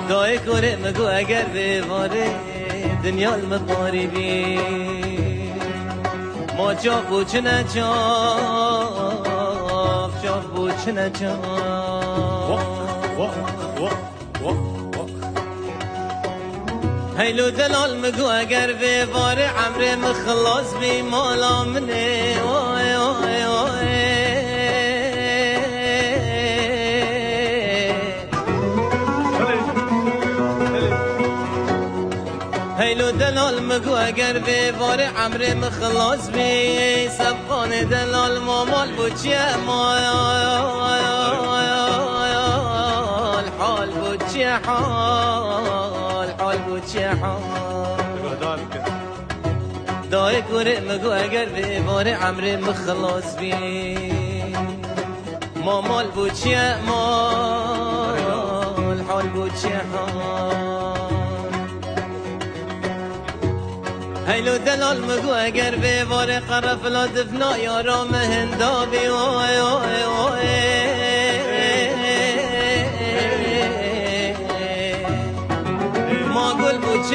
دای کوره مگو اگر به واره دنیا المطاری بی ما جا بوچ نجاف جا بوچ نجاف هیلو دلال مگو اگر به واره عمر مخلاص بی مالا منه وای وای وای هیلو دلال مگو اگر به واره عمر مخلاص بی سبقان دلال مامال بوچیه مال حال بوچیه حال بوچیه حال دای کوره مگو اگر به واره عمر مخلاص بی مامال بوچیه مال حال بوچیه حال هیلو دلال مگو اگر به واره قرف لا دفنا یارام هندابی وای وای وای ما گل بوچ